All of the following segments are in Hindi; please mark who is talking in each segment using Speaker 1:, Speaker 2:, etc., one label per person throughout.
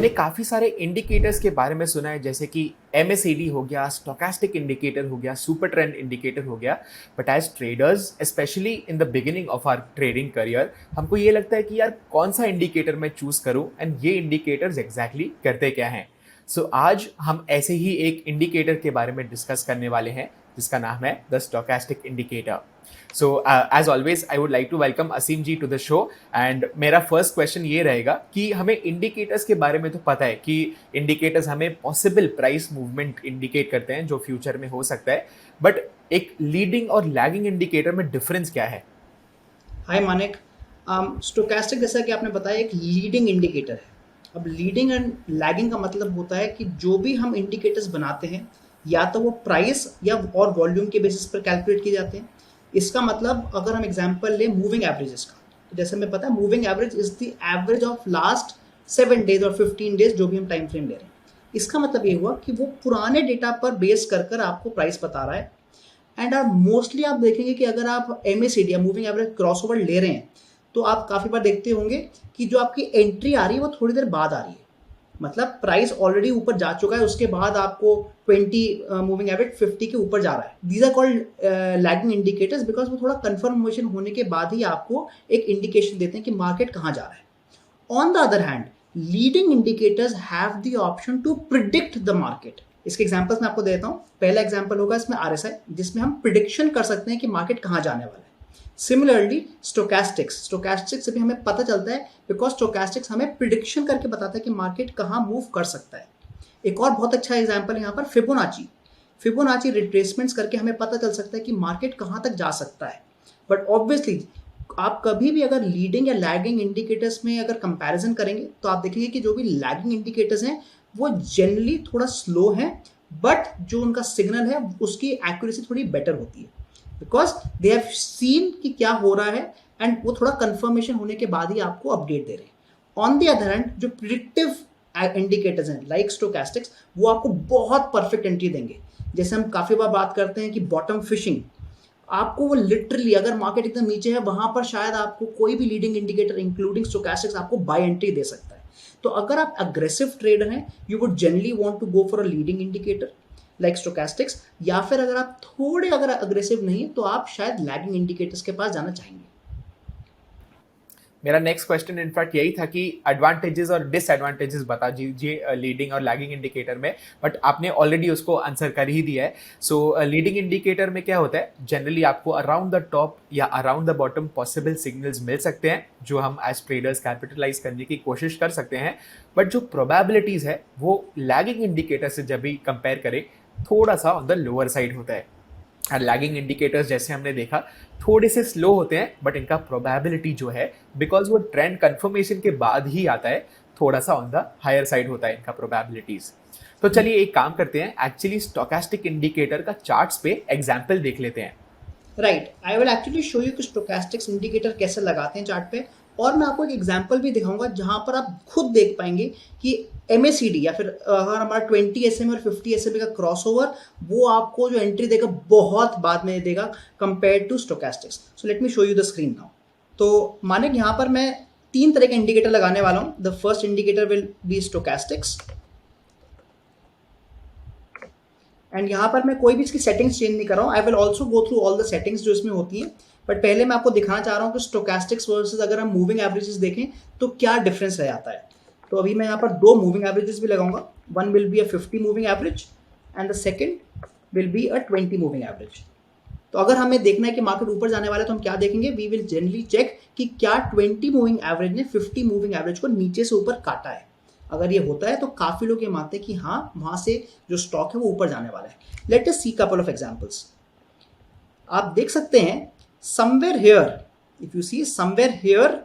Speaker 1: हमने काफ़ी सारे इंडिकेटर्स के बारे में सुना है जैसे कि एमएसीडी हो गया, स्टोकेस्टिक इंडिकेटर हो गया, सुपर ट्रेंड इंडिकेटर हो गया। But as traders specially in the beginning of our trading career हमको ये लगता है कि यार कौन सा इंडिकेटर मैं चूज़ करूं एंड ये इंडिकेटर्स एग्जैक्टली करते क्या हैं। सो आज हम ऐसे ही एक इंडिकेटर के बारे में डिस्कस करने वाले हैं जिसका नाम है the stochastic indicator. So as always I would like to welcome Aseem ji to the show. And मेरा फर्स्ट क्वेश्चन ये रहेगा कि हमें इंडिकेटर्स के बारे में तो पता है कि इंडिकेटर्स हमें पॉसिबल प्राइस मूवमेंट इंडिकेट करते हैं जो फ्यूचर में हो सकता है, बट एक लीडिंग और लैगिंग इंडिकेटर में डिफरेंस क्या है?
Speaker 2: हाय मानिक। स्टोकेस्टिक जैसा कि आपने बताया एक लीडिंग इंडिकेटर है। अब लीडिंग एंड लैगिंग का मतलब होता है कि जो भी हम इंडिकेटर्स बनाते हैं या तो वो प्राइस या और वॉल्यूम के बेसिस पर कैलकुलेट किए जाते हैं। इसका मतलब अगर हम एग्जांपल लें मूविंग एवरेजेस का, तो जैसे हमें पता है moving average is the average of last 7 days और 15 डेज, जो भी हम टाइम फ्रेम ले रहे हैं। इसका मतलब ये हुआ कि वो पुराने डेटा पर बेस कर कर आपको प्राइस बता रहा है। एंड आप मोस्टली आप देखेंगे कि अगर आप एमएसीडी या मूविंग एवरेज क्रॉसओवर ले रहे हैं तो आप काफ़ी बार देखते होंगे कि जो आपकी एंट्री आ रही है वो थोड़ी देर बाद आ रही है। मतलब प्राइस ऑलरेडी ऊपर जा चुका है, उसके बाद आपको 20 मूविंग एवरेज 50 के ऊपर जा रहा है। These are called lagging indicators because वो थोड़ा कंफर्मेशन होने के बाद ही आपको एक इंडिकेशन देते हैं कि मार्केट कहाँ जा रहा है। On the other hand, leading indicators have the option to predict the market. इसके एग्जांपल्स मैं आपको देता हूं। पहला एग्जांपल होगा इसमें आरएसआई, जिसमें हम प्रिडिक्शन कर सकते हैं कि मार्केट कहां जाने वाला है। सिमिलरली स्टोकेस्टिक्स से भी हमें पता चलता है बिकॉज स्टोकेस्टिक्स हमें प्रिडिक्शन करके बताता है कि मार्केट कहां मूव कर सकता है। एक और बहुत अच्छा एग्जांपल है यहाँ पर फिबोनाची रिट्रेसमेंट्स करके हमें पता चल सकता है कि मार्केट कहां तक जा सकता है। बट ऑब्वियसली आप कभी भी अगर लीडिंग या लैगिंग इंडिकेटर्स में अगर कंपैरिजन करेंगे तो आप देखेंगे कि जो भी लैगिंग इंडिकेटर्स हैं वो जनरली थोड़ा स्लो है, बट जो उनका सिग्नल है उसकी एक्यूरेसी थोड़ी बेटर होती है बिकॉज दे हैव सीन कि क्या हो रहा है एंड वो थोड़ा कंफर्मेशन होने के बाद ही आपको अपडेट दे रहे हैं। ऑन द अदर हैंड जो प्रिडिक्टिव इंडिकेटर्स हैं लाइक स्टोकेस्टिक्स, वो आपको बहुत परफेक्ट एंट्री देंगे। जैसे हम काफ़ी बार बात करते हैं कि बॉटम फिशिंग, आपको वो लिटरली अगर मार्केट एकदम नीचे है वहां पर शायद आपको कोई भी लीडिंग इंडिकेटर इंक्लूडिंग स्टोकेस्टिक्स आपको बाय एंट्री दे सकता है। तो अगर आप अग्रेसिव ट्रेडर हैं you would generally want to go for a leading indicator like stochastics, या फिर अगर आप थोड़े अगर अग्रेसिव नहीं है तो आप शायद लैगिंग इंडिकेटर्स के पास जाना चाहेंगे।
Speaker 1: मेरा नेक्स्ट क्वेश्चन इनफैक्ट यही था कि एडवांटेजेस और डिसएडवांटेजेस बता दीजिए लीडिंग और लैगिंग इंडिकेटर में, बट आपने ऑलरेडी उसको आंसर कर ही दिया है। सो लीडिंग इंडिकेटर में क्या होता है, जनरली आपको अराउंड द टॉप या around the bottom possible signals मिल सकते हैं जो हम एज ट्रेडर्स कैपिटलाइज करने की कोशिश कर सकते हैं। बट जो प्रोबेबिलिटीज़ है वो लैगिंग इंडिकेटर से जब भी कंपेयर करें थोड़ा सा ऑन द लोअर साइड होता है। और लैगिंग इंडिकेटर्स जैसे हमने देखा थोड़े से स्लो होते हैं, बट इनका प्रोबेबिलिटी जो है बिकॉज वो ट्रेंड कंफर्मेशन के बाद ही आता है, थोड़ा सा ऑन द हायर साइड होता है इनका प्रोबेबिलिटीज। तो चलिए एक काम करते हैं, एक्चुअली स्टोकेस्टिक इंडिकेटर का चार्ट्स पे एग्जाम्पल देख लेते हैं।
Speaker 2: Right, I will actually show you कि स्टोकेस्टिक्स इंडिकेटर कैसे लगाते हैं चार्ट पे, और मैं आपको एक एग्जांपल भी दिखाऊंगा जहां पर आप खुद देख पाएंगे कि एमएसीडी या फिर अगर हमारा 20 एसएम और 50 एसएम का क्रॉसओवर वो आपको जो एंट्री देगा बहुत बाद में देगा compare to stochastics. So let me show you the screen now. तो माने कि यहाँ पर मैं 3 तरह के इंडिकेटर लगाने वाला हूँ। The first indicator will be stochastics and यहाँ पर मैं कोई भी इसकी सेटिंग्स चेंज नहीं कर रहा हूँ। I will also go through all the settings जो इसमें होती हैं, बट पहले मैं आपको दिखाना चाह रहा हूँ कि स्टोकेस्टिक्स वर्सेस अगर हम मूविंग एवरेजेस देखें तो क्या डिफरेंस रह जाता है। तो अभी मैं यहाँ पर 2 मूविंग एवरेजेस भी लगाऊंगा। One will be a 50 moving average and the second will be a 20 moving average. तो अगर हमें देखना है कि मार्केट ऊपर जाने वाला है तो हम क्या देखेंगे, वी विल जनरली चेक कि क्या 20 मूविंग एवरेज ने 50 मूविंग एवरेज को नीचे से ऊपर काटा है। अगर ये होता है तो काफी लोग ये मानते हैं कि हाँ वहां से जो स्टॉक है वो ऊपर जाने वाला है। Let us see couple of examples. आप देख सकते हैं somewhere here, if you see somewhere here,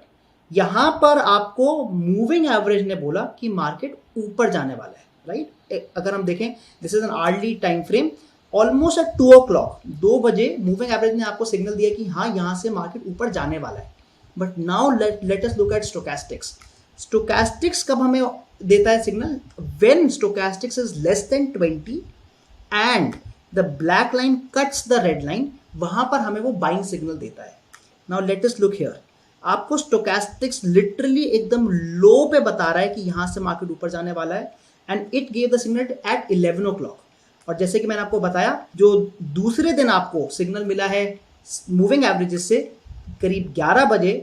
Speaker 2: यहां पर आपको मूविंग एवरेज ने बोला कि मार्केट ऊपर जाने वाला है, राइट। अगर हम देखें this is an early time frame, almost at 2 o'clock 2 बजे मूविंग एवरेज ने आपको सिग्नल दिया कि हाँ यहां से मार्केट ऊपर जाने वाला है। But now let us look at stochastics. Stochastics कब हमें देता है signal, when stochastics is less than 20 and the black line cuts the red line, वहां पर हमें वो बाइंग सिग्नल देता है। Now let us look here. आपको स्टोकेस्टिक्स लिटरली एकदम लो पे बता रहा है कि यहाँ से मार्केट ऊपर जाने वाला है, and it gave the signal eight 11 o'clock। और जैसे कि मैंने आपको बताया, जो दूसरे दिन आपको सिग्नल मिला है मूविंग एवरेजेस से करीब 11 बजे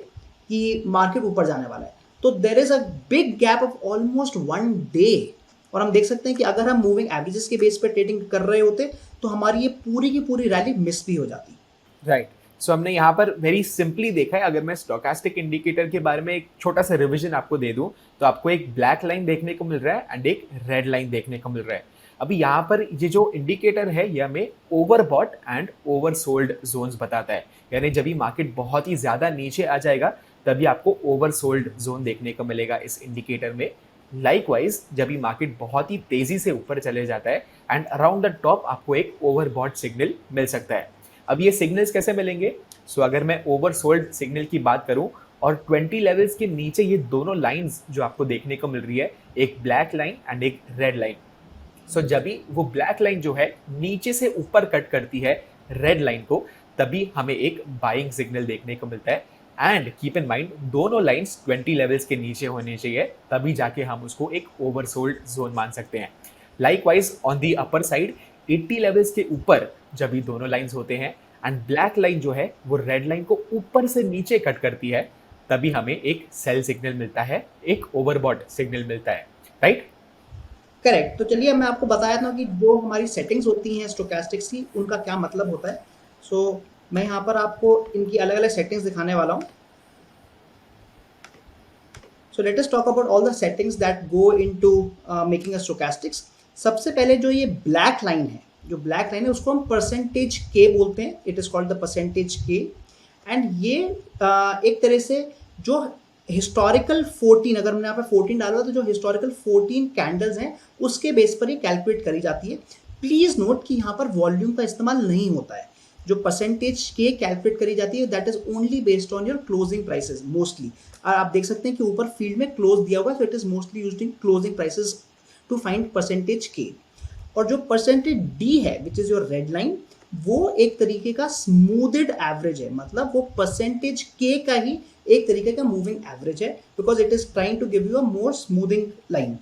Speaker 2: कि मार्केट ऊपर जाने वाला है। तो there is a big gap of almost 1 day, और हम देख सकते हैं कि अगर हम मूविंग एवरेजेस के बेस पर ट्रेडिंग कर रहे होते तो हमारी ये पूरी की पूरी रैली मिस भी हो जाती।
Speaker 1: राइट। सो हमने यहाँ पर वेरी सिंपली देखा है। अगर मैं स्टोकास्टिक इंडिकेटर के बारे में एक छोटा सा रिवीजन आपको दे दूं, तो आपको एक ब्लैक लाइन देखने को मिल रहा है एंड एक रेड लाइन देखने को मिल रहा है। अभी यहाँ पर ये जो इंडिकेटर है ये हमें ओवरबॉट एंड ओवरसोल्ड जोन्स बताता है, यानी जब भी मार्केट बहुत ही ज्यादा नीचे आ जाएगा तभी आपको ओवरसोल्ड जोन देखने को मिलेगा इस इंडिकेटर में। लाइकवाइज जब भी मार्केट बहुत ही तेजी से ऊपर चले जाता है एंड अराउंड द टॉप आपको एक ओवरबॉट सिग्नल मिल सकता है। अब ये सिग्नल्स कैसे मिलेंगे? सो अगर मैं ओवरसोल्ड सिग्नल की बात करूं और 20 लेवल्स के नीचे ये दोनों लाइंस जो आपको देखने को मिल रही है, एक ब्लैक लाइन एंड एक रेड लाइन। सो जब भी वो ब्लैक लाइन जो है नीचे से ऊपर कट करती है रेड लाइन को, तभी हमें एक बाइंग सिग्नल देखने को मिलता है। एंड कीप इन माइंड दोनों लाइंस 20 लेवल्स के नीचे होने चाहिए, तभी जाके हम उसको एक ओवरसोल्ड जोन मान सकते हैं। Likewise on the upper side 80 levels के ऊपर जब भी दोनों लाइंस होते हैं एंड ब्लैक लाइन जो है वो रेड लाइन को ऊपर से नीचे कट करती है, तभी हमें एक सेल सिग्नल मिलता है, एक ओवरबॉट सिग्नल मिलता है। राइट?
Speaker 2: करेक्ट। तो चलिए मैं आपको बताया था कि जो हमारी सेटिंग्स होती हैं स्टोकेस्टिक्स की, उनका क्या मतलब होता है। सो मैं यहाँ पर आपको इनकी अलग अलग सेटिंग्स दिखाने वाला हूँ। So let us talk about all the settings that go into making a stochastics. सबसे पहले जो ये ब्लैक लाइन है, जो ब्लैक लाइन है उसको हम परसेंटेज के बोलते हैं। It is called the percentage के, एंड ये एक तरह से जो हिस्टोरिकल 14, अगर मैंने यहाँ पे 14 डाला हुआ तो जो हिस्टोरिकल 14 कैंडल्स हैं उसके बेस पर ये कैलकुलेट करी जाती है। प्लीज नोट कि यहाँ पर वॉल्यूम का इस्तेमाल नहीं होता है। जो परसेंटेज के कैलकुलेट करी जाती है that is only based on your closing prices mostly. और आप देख सकते हैं कि ऊपर फील्ड में क्लोज दिया हुआ है, so it is mostly used in closing prices to find percentage के। और जो परसेंटेज डी है which is your red line, वो एक तरीके का स्मूथड एवरेज है, मतलब वो परसेंटेज के का ही एक तरीके का मूविंग एवरेज है, because it is trying to give you a more smoothing line.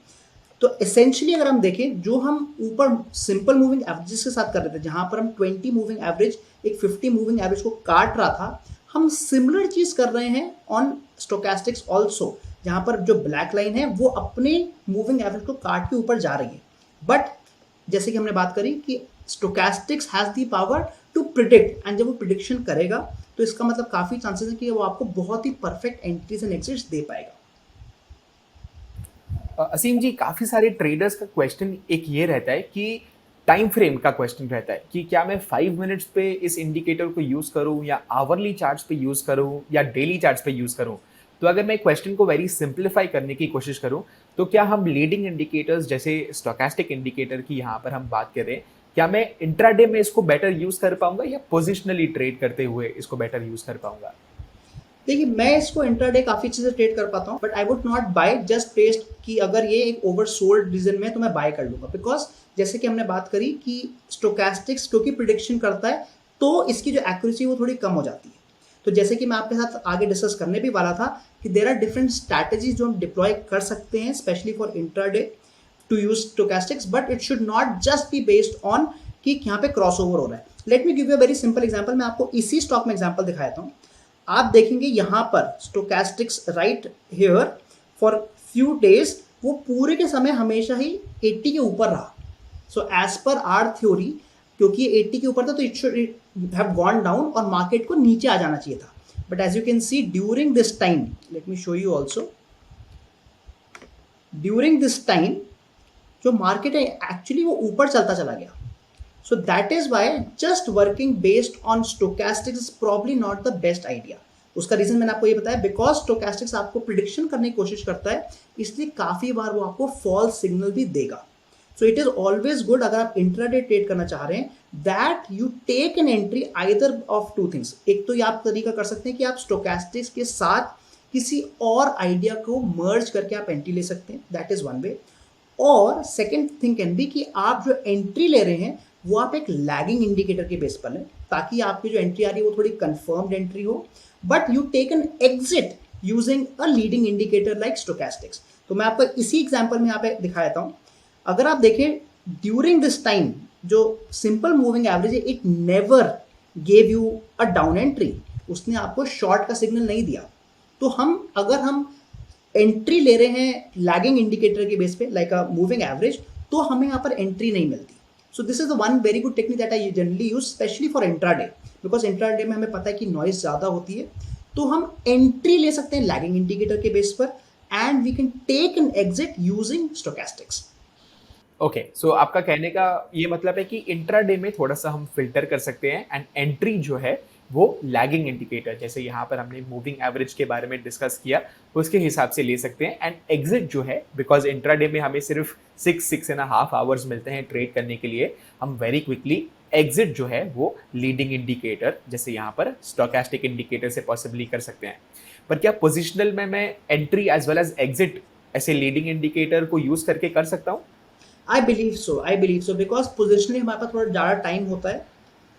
Speaker 2: तो एसेंशियली अगर हम देखें, जो हम ऊपर सिंपल मूविंग एवरेजेस के साथ कर रहे थे, जहां पर हम 20 मूविंग एवरेज एक 50 मूविंग एवरेज को काट रहा था, हम सिमिलर चीज कर रहे हैं ऑन स्टोकेस्टिक्स ऑल्सो, जहां पर जो ब्लैक लाइन है वो अपने मूविंग एवरेज को काट के ऊपर जा रही है। बट जैसे कि हमने बात करी कि stochastics has the power to predict, and जब वो प्रिडिक्शन करेगा तो इसका मतलब काफी चांसेस है कि वो आपको बहुत ही परफेक्ट एंट्रीज एंड एग्जिट्स दे पाएगा।
Speaker 1: असीम जी, काफी सारे ट्रेडर्स का क्वेश्चन एक ये रहता है कि टाइम फ्रेम का क्वेश्चन रहता है कि क्या मैं 5 मिनट्स पे इस इंडिकेटर को यूज करूं या आवरली चार्ट्स पे यूज करूं या डेली चार्ट्स पे यूज करूं। तो अगर मैं क्वेश्चन को वेरी सिंप्लीफाई करने की कोशिश करूं, तो क्या हम लीडिंग इंडिकेटर्स जैसे स्टोकेस्टिक इंडिकेटर की यहाँ पर हम बात करें, क्या मैं इंट्राडे में इसको बेटर यूज कर पाऊंगा या पोजिशनली ट्रेड करते हुए इसको बेटर यूज कर पाऊंगा?
Speaker 2: देखिए, मैं इसको इंट्राडे काफी अच्छे से ट्रेड कर पाता हूँ, but I would not by just based कि अगर ये एक ओवरसोल्ड रीजन में तो मैं बाय कर लूंगा, बिकॉज जैसे कि हमने बात करी कि स्टोकेस्टिक्स क्योंकि प्रिडिक्शन करता है तो इसकी जो एक्यूरेसी वो थोड़ी कम हो जाती है। तो जैसे कि मैं आपके साथ आगे डिस्कस करने भी वाला था कि देर आर डिफरेंट स्ट्रैटेजीज जो हम डिप्लॉय कर सकते हैं specially for intraday to use stochastics, but it should not just be based on कि यहाँ पे क्रॉस ओवर हो रहा है। Let me give you a very simple example. मैं आपको इसी स्टॉक में एग्जाम्पल दिखाता हूँ। आप देखेंगे यहाँ पर stochastics right here for few days वो पूरे के समय हमेशा ही 80 के ऊपर रहा। So as per our theory, क्योंकि ये 80 के ऊपर था तो it should have gone down और मार्केट को नीचे आ जाना चाहिए था। But as you can see during this time, let me show you also, during this time जो मार्केट है एक्चुअली वो ऊपर चलता चला गया। So that is why just working based on stochastics is probably not the best idea. उसका रीजन मैंने आपको ये बताया, बिकॉज स्टोकेस्टिक्स आपको प्रिडिक्शन करने की कोशिश करता है, इसलिए काफी बार वो आपको फॉल्स सिग्नल भी देगा। So it is always good अगर आप इंट्राडे ट्रेड करना चाह रहे हैं that you take an entry either of two things. एक तो ये आप तरीका कर सकते हैं कि आप स्टोकेस्टिक्स के साथ किसी और आइडिया को मर्ज करके आप एंट्री ले सकते हैं, दैट इज वन वे। और सेकेंड थिंग कैन बी कि आप जो एंट्री ले रहे हैं वो आप एक लैगिंग इंडिकेटर के बेस पर लें। ताकि आपकी जो एंट्री आ रही है वो थोड़ी कंफर्म्ड एंट्री हो, but you take an exit using a leading indicator like stochastics. तो मैं आपको इसी एग्जांपल में यहाँ पे दिखा देता हूँ। अगर आप देखें ड्यूरिंग दिस टाइम जो सिंपल मूविंग एवरेज है, it never gave you a down entry, उसने आपको शॉर्ट का सिग्नल नहीं दिया। तो अगर हम एंट्री ले रहे हैं लैगिंग इंडिकेटर के बेस पे लाइक अ मूविंग एवरेज, तो हमें यहाँ पर एंट्री नहीं मिलती। So this is the one very good technique that I generally use specially for intraday, because intraday में हमें पता है कि नॉइज ज़्यादा होती है। तो हम एंट्री ले सकते हैं लैगिंग इंडिकेटर के बेस पर and we can take an exit using stochastics.
Speaker 1: Okay, so आपका कहने का ये मतलब है कि इंट्राडे में थोड़ा सा हम फिल्टर कर सकते हैं एंड एंट्री जो है वो लैगिंग इंडिकेटर, जैसे यहाँ पर हमने मूविंग एवरेज के बारे में डिस्कस किया, उसके हिसाब से ले सकते हैं। एंड एग्जिट जो है, बिकॉज इंट्राडे में हमें सिर्फ 6.5 आवर्स मिलते हैं ट्रेड करने के लिए, हम वेरी क्विकली एग्जिट जो है वो लीडिंग इंडिकेटर जैसे यहाँ पर स्टोकेस्टिक इंडिकेटर से पॉसिबली कर सकते हैं। पर क्या पोजिशनल में मैं entry as well as exit ऐसे लीडिंग इंडिकेटर को यूज करके कर सकता हूँ?
Speaker 2: I believe so because positioning हमारे पास थोड़ा ज़्यादा टाइम होता है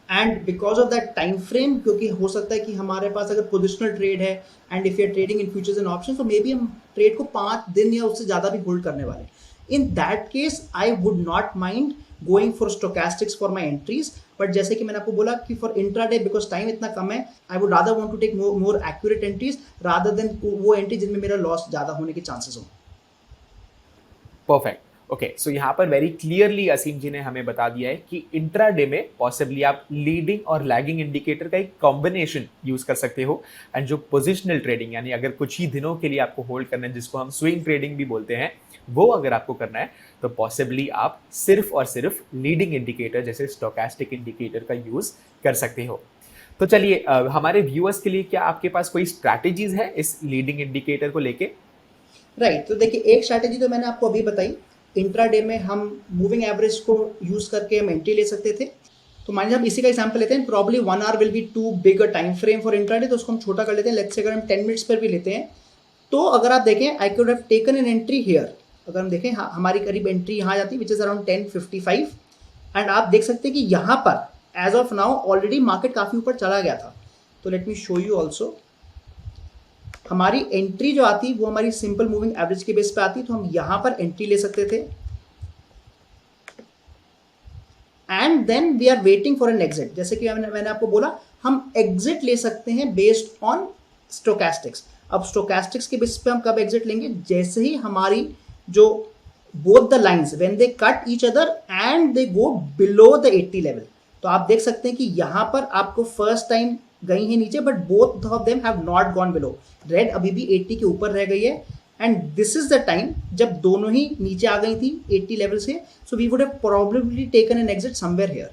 Speaker 2: and because of that time frame, क्योंकि हो सकता है कि हमारे पास अगर पोजिशनल ट्रेड है and if you are trading in futures and option, तो मे बी हम ट्रेड को 5 दिन या उससे ज़्यादा भी होल्ड करने वाले। In that case I would not mind going for stochastics for my entries, but जैसे कि मैंने आपको बोला कि फॉर इंट्राडे बिकॉज टाइम इतना कम है, I would rather want to take more accurate entries rather than वो एंट्री जिनमें मेरा लॉस ज़्यादा होने के चांसेस हो।
Speaker 1: परफेक्ट। ओके, सो यहाँ पर वेरी क्लियरली असीम जी ने हमें बता दिया है कि इंट्राडे में पॉसिबली आप लीडिंग और लैगिंग इंडिकेटर का एक कॉम्बिनेशन यूज कर सकते हो। एंड जो पोजिशनल ट्रेडिंग यानी अगर कुछ ही दिनों के लिए आपको होल्ड करना है, जिसको हम स्विंग ट्रेडिंग भी बोलते हैं, वो अगर आपको करना है तो पॉसिबली आप सिर्फ और सिर्फ लीडिंग इंडिकेटर जैसे स्टोकेस्टिक इंडिकेटर का यूज कर सकते हो। तो चलिए, हमारे व्यूअर्स के लिए क्या आपके पास कोई स्ट्रैटेजीज है इस लीडिंग इंडिकेटर को लेके?
Speaker 2: राइट, तो देखिए एक स्ट्रैटेजी तो मैंने आपको अभी बताई, इंट्राडे में हम मूविंग एवरेज को यूज करके हम एंट्री ले सकते थे। तो मान लीजिए हम इसी का एग्जांपल लेते हैं, probably 1 hour will be too big a time frame for intraday, तो उसको हम छोटा कर लेते हैं। लेट्स से अगर हम 10 मिनट्स पर भी लेते हैं, तो अगर आप देखें I could have taken an entry here. अगर हम देखें हमारी करीब एंट्री यहाँ जाती है विच इज अराउंड 10:55 एंड आप देख सकते हैं कि यहाँ पर as of now already market काफ़ी ऊपर चला गया था। तो let me show you also, हमारी एंट्री जो आती वो हमारी सिंपल मूविंग एवरेज के बेस पे आती, तो हम यहां पर एंट्री ले सकते थे and then we are waiting for an exit. जैसे कि मैंने आपको बोला हम एग्जिट ले सकते हैं बेस्ड ऑन स्टोकेस्टिक्स। अब स्टोकेस्टिक्स के बेस पे हम कब एग्जिट लेंगे? जैसे ही हमारी जो both the lines when they cut each other and they go below the 80 level. तो आप देख सकते हैं कि यहां पर आपको फर्स्ट टाइम गई है नीचे, but both of them have not gone below. Red अभी भी 80 के ऊपर रह गई है and this is the time जब दोनों ही नीचे आ गई थी 80 लेवल से। So we would have probably taken an exit somewhere here.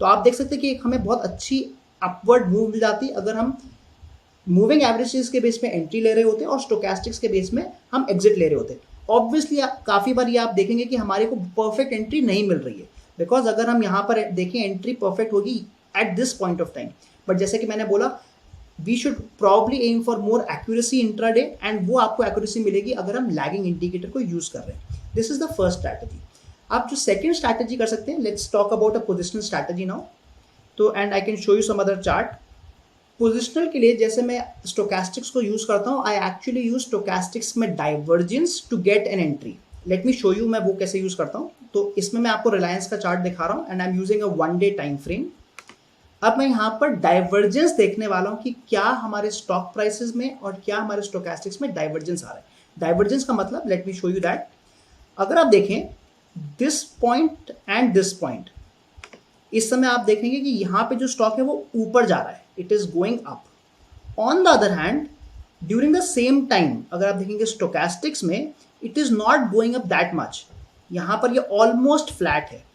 Speaker 2: तो आप देख सकते हैं कि हमें बहुत अच्छी अपवर्ड मूव मिल जाती अगर हम मूविंग एवरेजेस के बेस में एंट्री ले रहे होते और स्टोकेस्टिक्स के बेस में हम एग्जिट ले रहे होते। ऑब्वियसली काफ़ी बार ये आप देखेंगे कि हमारे को परफेक्ट एंट्री नहीं मिल रही है, बिकॉज अगर हम यहाँ पर देखें एंट्री परफेक्ट होगी at this point of time, but जैसे कि मैंने बोला we should probably aim for more accuracy intraday and वो आपको एक्यूरेसी मिलेगी अगर हम लैगिंग इंडिकेटर को यूज कर रहे हैं। This is the first strategy. आप जो सेकंड स्ट्रैटेजी कर सकते हैं, let's talk about a positional strategy now. तो and I can show you some other chart. Positional के लिए जैसे मैं स्टोकेस्टिक्स को यूज करता हूँ, आई एक्चुअली यूज स्टोकेस्टिक्स में divergence to get an entry. Let me show you मैं वो कैसे यूज करता हूँ। तो इसमें मैं आपको रिलायंस का चार्ट दिखा रहा हूँ and I am using a 1 day time frame. अब मैं यहाँ पर डाइवर्जेंस देखने वाला हूँ कि क्या हमारे स्टॉक प्राइसेस में और क्या हमारे स्टोकेस्टिक्स में डाइवर्जेंस आ रहा है। डाइवर्जेंस का मतलब, late me show you that, अगर आप देखें this point and this point, इस समय आप देखेंगे कि यहाँ पे जो स्टॉक है वो ऊपर जा रहा है, it is going up. On the other hand during the same time अगर आप देखेंगे स्टोकेस्टिक्स में, it is not going up that much, यहाँ पर ये ऑलमोस्ट फ्लैट है।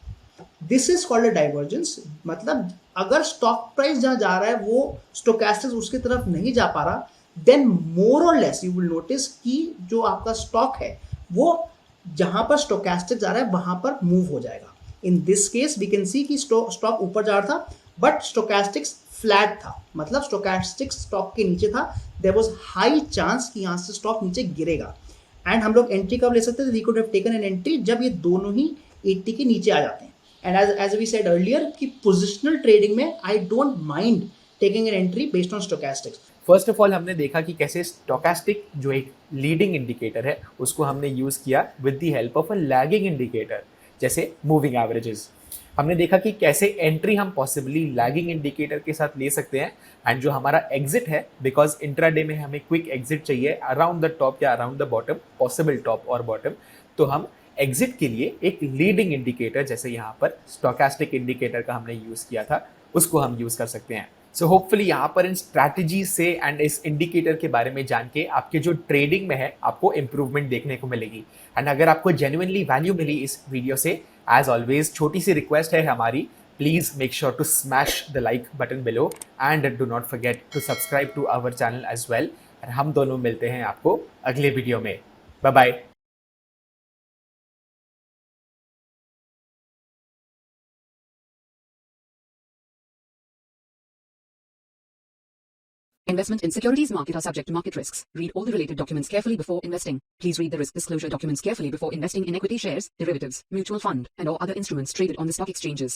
Speaker 2: This is called a divergence. मतलब अगर स्टॉक प्राइस जहां जा रहा है वो स्टोकेस्टिक्स उसकी तरफ नहीं जा पा रहा, देन मोर और लेस यू विल नोटिस कि जो आपका स्टॉक है वो जहां पर स्टोकेस्टिक्स जा रहा है वहां पर मूव हो जाएगा। In this case we can see कि स्टॉक ऊपर जा रहा था बट स्टोकेस्टिक्स फ्लैट था, मतलब स्टोकेस्टिक्स स्टॉक के नीचे था। देयर वाज हाई चांस कि यहाँ से स्टॉक नीचे गिरेगा एंड हम लोग एंट्री कब ले सकते थे? We could have taken an entry जब ये दोनों ही 80 के नीचे आ जाते हैं and as we said earlier कि पोजिशनल ट्रेडिंग में I don't mind taking an entry based on stochastics.
Speaker 1: First of all हमने देखा कि कैसे स्टोकेस्टिक जो एक लीडिंग इंडिकेटर है उसको हमने यूज़ किया with the help of a lagging indicator जैसे मूविंग एवरेजेस। हमने देखा कि कैसे एंट्री हम पॉसिबली लैगिंग इंडिकेटर के साथ ले सकते हैं एंड जो हमारा एग्जिट है, बिकॉज इंट्राडे में हमें क्विक एग्जिट चाहिए अराउंड द टॉप या around the bottom, possible top और बॉटम, तो हम एग्जिट के लिए एक लीडिंग इंडिकेटर जैसे यहाँ पर स्टोकेस्टिक इंडिकेटर का हमने यूज़ किया था उसको हम यूज़ कर सकते हैं। सो होपफुली यहाँ पर इन स्ट्रैटेजी से एंड इस इंडिकेटर के बारे में जान के आपके जो ट्रेडिंग में है आपको इंप्रूवमेंट देखने को मिलेगी। एंड अगर आपको जेन्युइनली वैल्यू मिली इस वीडियो से, एज ऑलवेज छोटी सी रिक्वेस्ट है हमारी, please make sure to smash the like button below and do not forget to subscribe to our channel as well. हम दोनों मिलते हैं आपको अगले वीडियो में। Bye bye.
Speaker 3: Investment in securities market are subject to market risks. Read all the related documents carefully before investing. Please read the risk disclosure documents carefully before investing in equity shares, derivatives, mutual fund, and or other instruments traded on the stock exchanges.